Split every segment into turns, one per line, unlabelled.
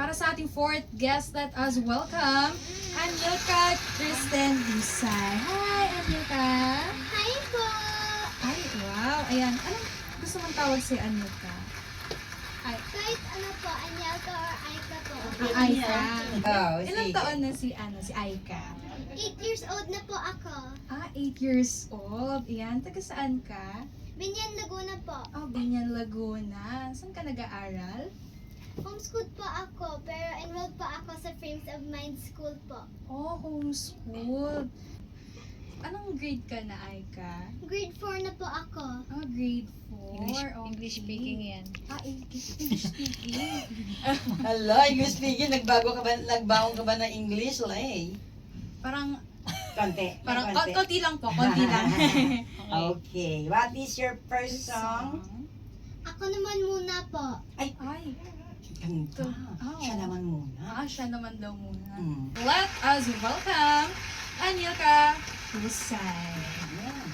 para sa ating fourth guest, let us welcome Anilka Kristen Disay. Hi, Anilka!
Hi po!
Ay, wow! Ayan, anong gusto mong tawag si Anilka?
Kahit ano po, Anyalka or Aika po.
Aika.
Oh,
Ilang
sige.
taon na si Aika?
8 years old na po ako.
8 years old. Ayan, taga saan ka?
Binyan Laguna po.
Oh, Binyan, Laguna. Saan ka nag-aaral?
Homeschooled po ako, pero enrolled po ako sa Frames of Mind School po.
Oh, homeschool. Anong grade ka na, Aika?
Grade 4 na po ako.
Oh, grade 4.
English speaking yan.
English speaking.
Hala, English speaking, nagbaon ka ba ng English, Lay?
Parang,
Konti.
konti lang po, konti lang.
Okay. What is your first song?
Ako naman muna po.
Ay,
Kanta.
Oh.
Siya naman muna.
siya naman daw muna.
Hmm.
Let us welcome Anilka Husay.
Ayan.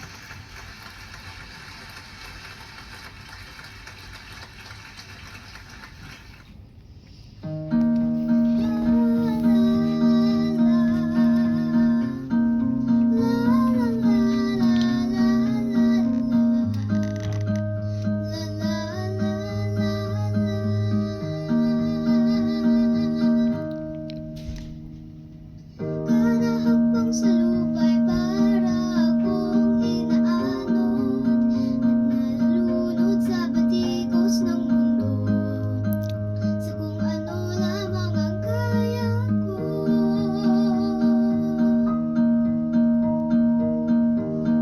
Kada hakbang sa lupa'y para akong inaanod at nalulunod sa batikos ng mundo, sa kung ano lamang ang kaya ko.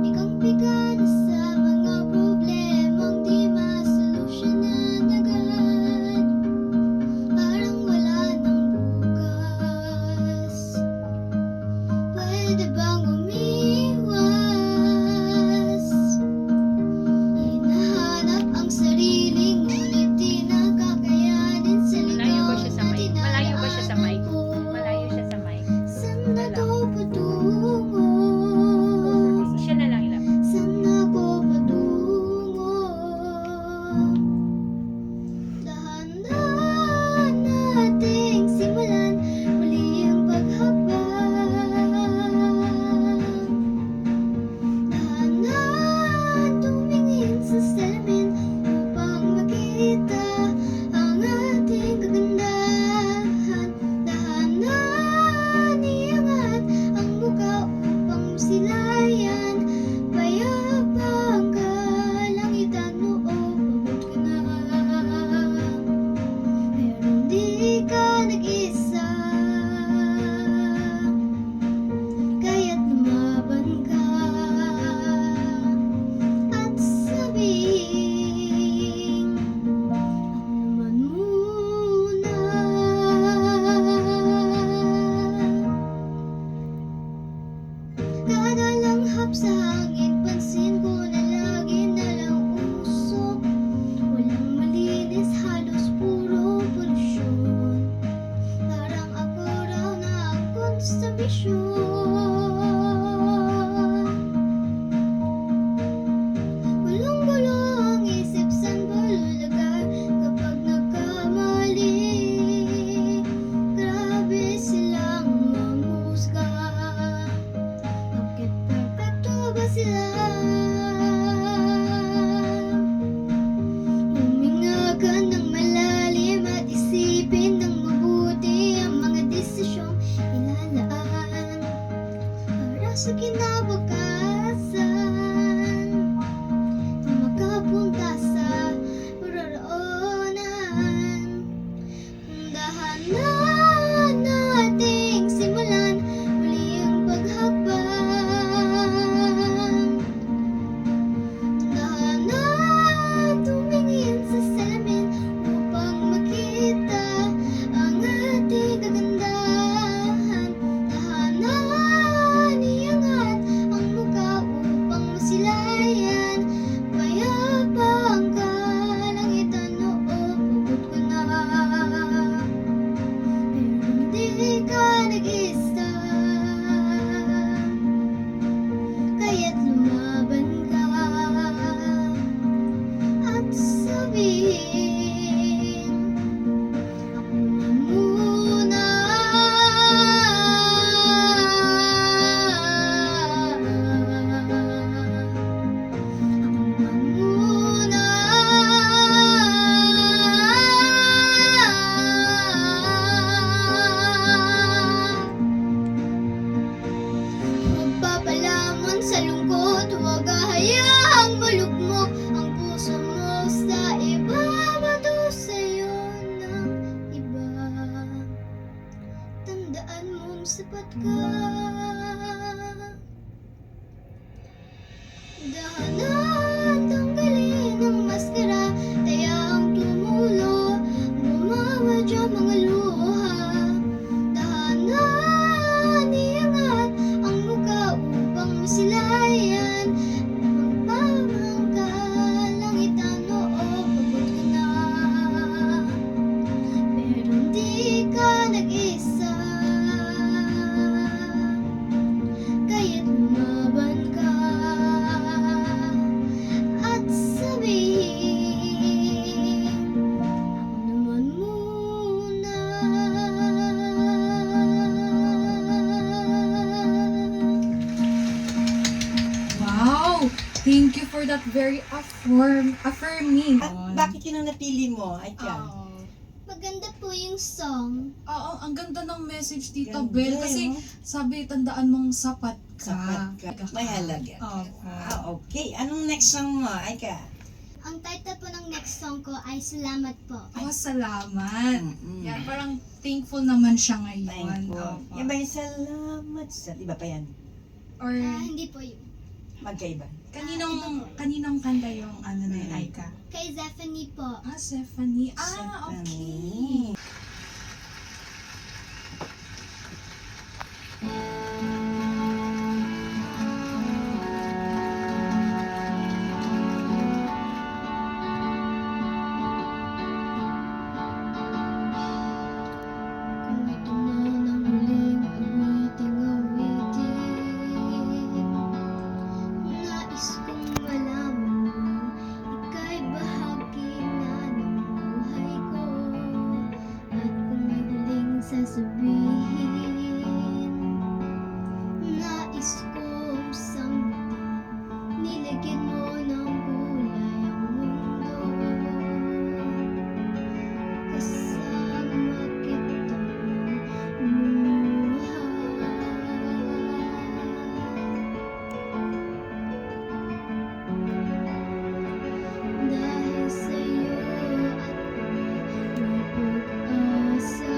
Pikang-pika na sa mga problemang di masolusyonan agad, parang wala nang bukas. Pwede bang umiwas? Hinahanap ang sarili, ngunit di nakakayanin sa
Malayo ba
ligaw
siya sa
na
mic? Malayo ba siya sa mic?
dinadaanan ko.
Malayo siya sa mic.
Saan na to patungo?
Siya na lang ilang.
Saan ako patungo? Dahan-dahan nating simulan muli ang paghakbang. Dahan-dahan tumingin sa salamin upang makita ang ating kagandahan. Dahan-dahan iangat ang mukha upang silayan. Payapang kalangitan, oo, pagod ka na. Pero di ka nag-isa, kaya't lumaban ka at sabing, ako naman muna. Kada langhap sa hangin, pansin ko na lagi na lang usok. Walang malinis, halos puro polusyon. Parang ako raw na ang konstabisyon. Gulong-gulo ang isip, saan ba lulagay kapag nagkamali? Grabe silang mamusga. Bakit perfecto ba sila? Huminga ka ng malalim at isipin ng mabuti ang mga desisyong ilalaan para sa kinabukasan, na makapunta sa paroroonan. Dahan-dahan nating simulan muli ang paghakbang. Dahan-dahan tumingin sa salamin upang makita ang ating kagandahan. Dahan-dahan iangat ang mukha upang masilayan. Payapang kalangitan, oo, pagod ko na. sapat ka. Dahan-dahan tanggalin ang maskara, taya ang tumulo, bumawadya mga luha. Dahan-dahan iangat ang muka upang masilayan. Magpapangka langitan, oo, pagod ka na. Pero hindi ka nag-isa, kaya't lumaban ka at sabihin, ako naman muna.
Wow! Thank you for that very affirming.
At bakit yun ang napili mo, Aika?
Oo.
Maganda po yung song.
Oo, ang ganda ng message, Tita
Ganda,
Bel. Kasi
no?
sabi, tandaan mong sapat ka.
Sapat ka. May halaga.
Opo.
Okay. Anong next song mo, Aika?
Ang title po ng next song ko ay Salamat po.
Oh, salamat.
Mm-mm.
Yan, parang thankful naman siya ngayon.
Thankful.
Opo.
Yan ba yung salamat sa... Iba pa yan?
Or
Hindi po yun.
Magkaiba.
kaninang kanta yung ano na yun, Aika?
Kay Zephanie po.
Ah, Stephanie. Ah, okay.
Stephanie.
Kung ito man ang huling awiting-awitin, nais kong malaman mo, ika'y bahagi na ng buhay ko. At kung may huling sasabihin, nais kong sambutin, nilagyan mo ng kulay ang mundo. Kasama kitang lumuhay. Dahil sa'yo at may pag-asa,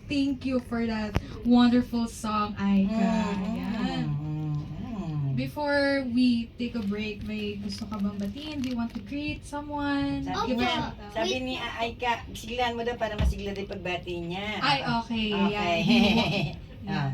thank you for that wonderful song, Aika. Yan. Before we take a break, may gusto ka bang batiin? Do you want to greet someone?
Sabi
Give a
niya,
shout out.
sabi ni Aika, siglahan mo daw para masigla din pagbati niya.
Ay, okay.
Okay.
Yeah.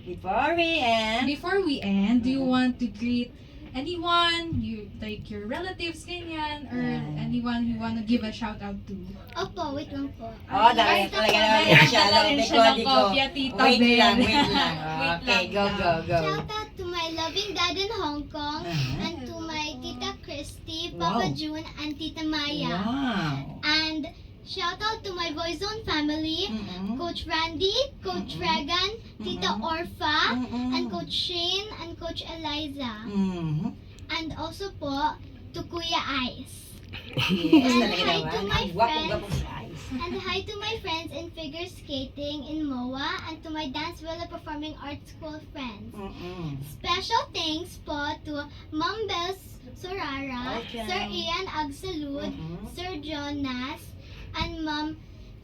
Before we end,
Before we end, do you want to greet anyone, you like your relatives, ganyan, or anyone you want to give a shout out to?
Opo, wait lang po.
oh, dahil talaga naman siya.
Dala rin siya ng
Diko.
kopya, Tita
Wait
Bel.
lang, wait lang.
Wait
Okay,
lang
go,
daw.
go, go.
Shout out to my loving dad in Hong Kong and to my Tita Christy, Papa
Wow.
June, and Tita Maya.
Wow.
And shout out to my Voice Zone family,
Mm-mm.
Coach Randy, Coach Regan, Tita Orfa, and Coach Shane, and Coach Eliza.
Mhm.
And also po, to Kuya Ice.
Yes,
And
talaga
hi
naman.
to my
Ang gwapo-gwapo si Ice.
And hi to my friends in figure skating in MOA and to my Dance Villa Performing Arts School friends.
Mm-mm.
Special thanks po to Ma'am Bel Sorara,
Okay.
Sir Ian Agsalud,
Mm-mm.
Sir Jonas, and Ma'am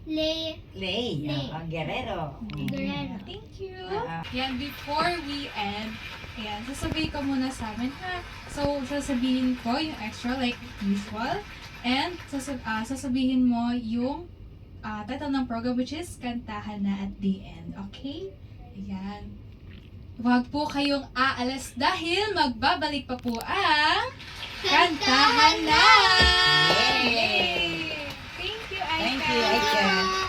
Lay
Lay,
Lay.
Guerrero.
Guerrero.
Thank you.
Ah.
Yan, before we end, ayan, sasabihin ko muna sa amin, ha? So, sasabihin ko yung extra like usual. And sasabihin mo yung title ng program, which is Kantahan Na at the End. Okay? Ayan. Huwag po kayong aalas dahil magbabalik pa po ang Kantahan Na!
Yay!
Yay! Thank you, Aika!
Thank you, Aika.